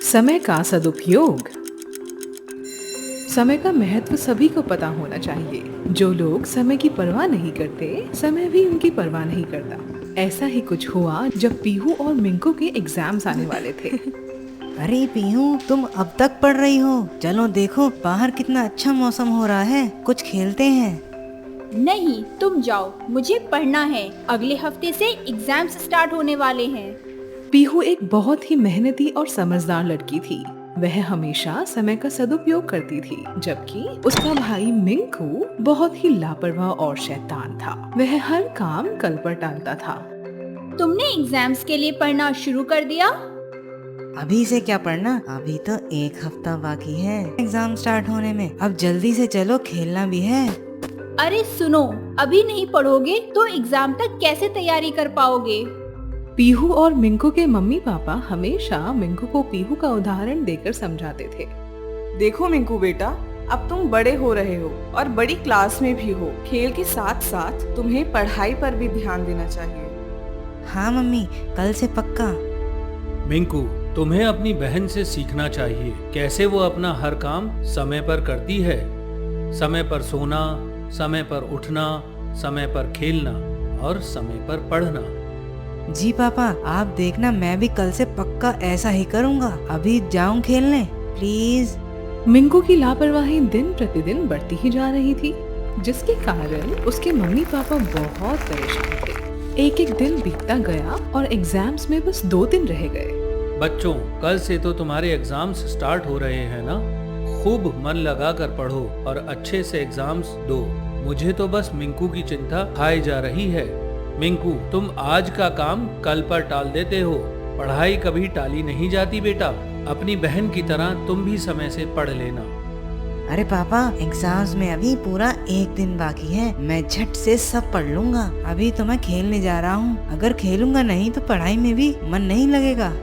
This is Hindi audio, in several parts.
समय का सदुपयोग। समय का महत्व सभी को पता होना चाहिए। जो लोग समय की परवाह नहीं करते, समय भी उनकी परवाह नहीं करता। ऐसा ही कुछ हुआ जब पीहू और मिंकू के एग्जाम्स आने वाले थे। अरे पीहू, तुम अब तक पढ़ रही हो? चलो देखो बाहर कितना अच्छा मौसम हो रहा है, कुछ खेलते हैं। नहीं, तुम जाओ, मुझे पढ़ना है। अगले हफ्ते से एग्जाम्स स्टार्ट होने वाले हैं। पीहू एक बहुत ही मेहनती और समझदार लड़की थी। वह हमेशा समय का सदुपयोग करती थी, जबकि उसका भाई मिंकू बहुत ही लापरवाह और शैतान था। वह हर काम कल पर टालता था। तुमने एग्जाम्स के लिए पढ़ना शुरू कर दिया? अभी से क्या पढ़ना, अभी तो एक हफ्ता बाकी है एग्जाम स्टार्ट होने में। अब जल्दी से चलो, खेलना भी है। अरे सुनो, अभी नहीं पढ़ोगे तो एग्जाम तक कैसे तैयारी कर पाओगे? पीहू और मिंकू के मम्मी पापा हमेशा मिंकू को पीहू का उदाहरण देकर समझाते थे। देखो मिंकू बेटा, अब तुम बड़े हो रहे हो और बड़ी क्लास में भी हो। खेल के साथ साथ तुम्हें पढ़ाई पर भी ध्यान देना चाहिए। हाँ मम्मी, कल से पक्का। मिंकू, तुम्हें अपनी बहन से सीखना चाहिए कैसे वो अपना हर काम समय पर करती है। समय पर सोना, समय पर उठना, समय पर खेलना और समय पर पढ़ना। जी पापा, आप देखना मैं भी कल से पक्का ऐसा ही करूँगा। अभी जाऊँ खेलने प्लीज। मिंकू की लापरवाही दिन प्रतिदिन बढ़ती ही जा रही थी, जिसके कारण उसके मम्मी पापा बहुत परेशान थे। एक एक दिन बीतता गया और एग्जाम्स में बस 2 दिन रह गए। बच्चों, कल से तो तुम्हारे एग्जाम्स स्टार्ट हो रहे हैं ना। खूब मन लगा कर पढ़ो और अच्छे से एग्जाम्स दो। मुझे तो बस मिंकू की चिंता खाई जा रही है। मिंकू, तुम आज का काम कल पर टाल देते हो। पढ़ाई कभी टाली नहीं जाती बेटा। अपनी बहन की तरह तुम भी समय से पढ़ लेना। अरे पापा, एग्जाम्स में अभी पूरा एक दिन बाकी है, मैं झट से सब पढ़ लूंगा। अभी तो मैं खेलने जा रहा हूँ। अगर खेलूंगा नहीं तो पढ़ाई में भी मन नहीं लगेगा।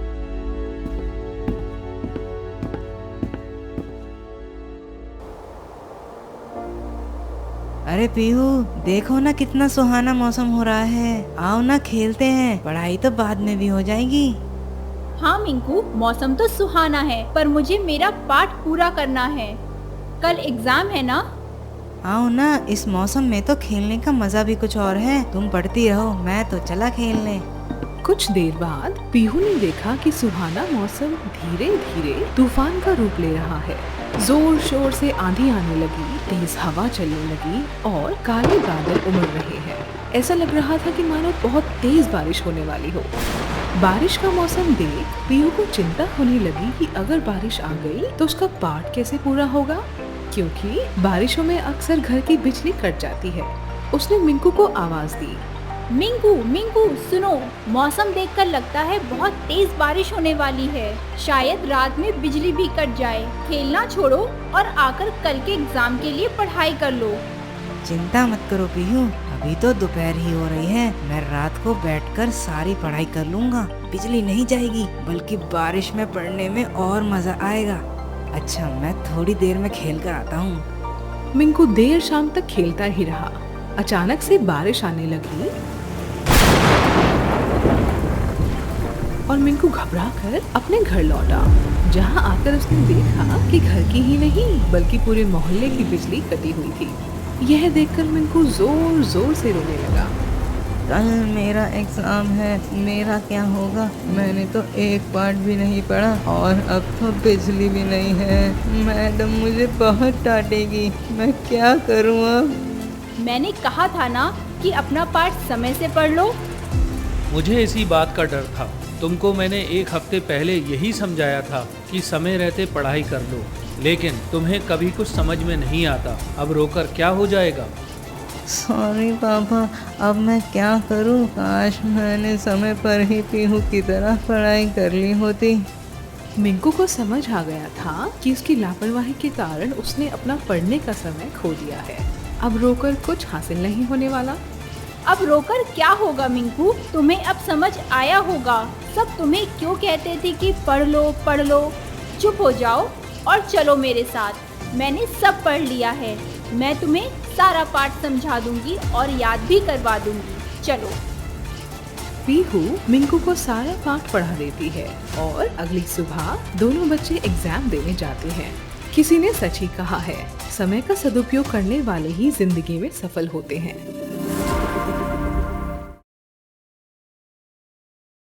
अरे पीहू, देखो ना कितना सुहाना मौसम हो रहा है। आओ ना खेलते हैं, पढ़ाई तो बाद में भी हो जाएगी। हाँ मिंकू, मौसम तो सुहाना है, पर मुझे मेरा पाठ पूरा करना है। कल एग्जाम है ना? आओ ना, इस मौसम में तो खेलने का मजा भी कुछ और है। तुम पढ़ती रहो, मैं तो चला खेलने। कुछ देर बाद पीहू ने देखा कि सुहाना मौसम धीरे धीरे तूफान का रूप ले रहा है। जोर शोर से आंधी आने लगी, तेज हवा चलने लगी और काले बादल उमड़ रहे हैं। ऐसा लग रहा था कि मानो बहुत तेज बारिश होने वाली हो। बारिश का मौसम देख पीहू को चिंता होने लगी कि अगर बारिश आ गई तो उसका पाठ कैसे पूरा होगा, क्योंकि बारिशों में अक्सर घर की बिजली कट जाती है। उसने मिंकू को आवाज दी। मिंकू, मिंकू सुनो, मौसम देखकर लगता है बहुत तेज बारिश होने वाली है। शायद रात में बिजली भी कट जाए। खेलना छोड़ो और आकर कल के एग्जाम के लिए पढ़ाई कर लो। चिंता मत करो पीहू, अभी तो दोपहर ही हो रही है। मैं रात को बैठकर सारी पढ़ाई कर लूंगा। बिजली नहीं जाएगी, बल्कि बारिश में पढ़ने में और मजा आएगा। अच्छा, मैं थोड़ी देर में खेल कर आता हूँ। मिंकू देर शाम तक खेलता ही रहा। अचानक से बारिश आने लगी और मिंकू घबराकर अपने घर लौटा, जहां आकर उसने देखा कि घर की ही नहीं बल्कि पूरे मोहल्ले की बिजली कटी हुई थी। यह देखकर मिंकू जोर जोर से रोने लगा। कल मेरा एग्जाम है, मेरा क्या होगा? मैंने तो एक पार्ट भी नहीं पढ़ा और अब तो बिजली भी नहीं है। मैडम मुझे बहुत डांटेगी, मैं क्या करूँ अब? मैंने कहा था ना कि अपना पाठ समय से पढ़ लो। मुझे इसी बात का डर था। तुमको मैंने एक हफ्ते पहले यही समझाया था कि समय रहते पढ़ाई कर लो, लेकिन तुम्हें कभी कुछ समझ में नहीं आता। अब रोकर क्या हो जाएगा? सॉरी पापा, अब मैं क्या करूँ? काश मैंने समय पर ही पीहू की तरह पढ़ाई कर ली होती। मिंकू को समझ आ गया था कि उसकी लापरवाही के कारण उसने अपना पढ़ने का समय खो दिया है। अब रोकर कुछ हासिल नहीं होने वाला। अब रोकर क्या होगा मिंकू? तुम्हें अब समझ आया होगा। सब तुम्हें क्यों कहते थे कि पढ़ लो पढ़ लो। चुप हो जाओ और चलो मेरे साथ। मैंने सब पढ़ लिया है। मैं तुम्हें सारा पाठ समझा दूंगी और याद भी करवा दूंगी। चलो। पीहू मिंकू को सारा पाठ पढ़ा देती है और अगली सुबह दोनों बच्चे एग्जाम देने जाते हैं। किसी ने सच ही कहा है, समय का सदुपयोग करने वाले ही जिंदगी में सफल होते हैं।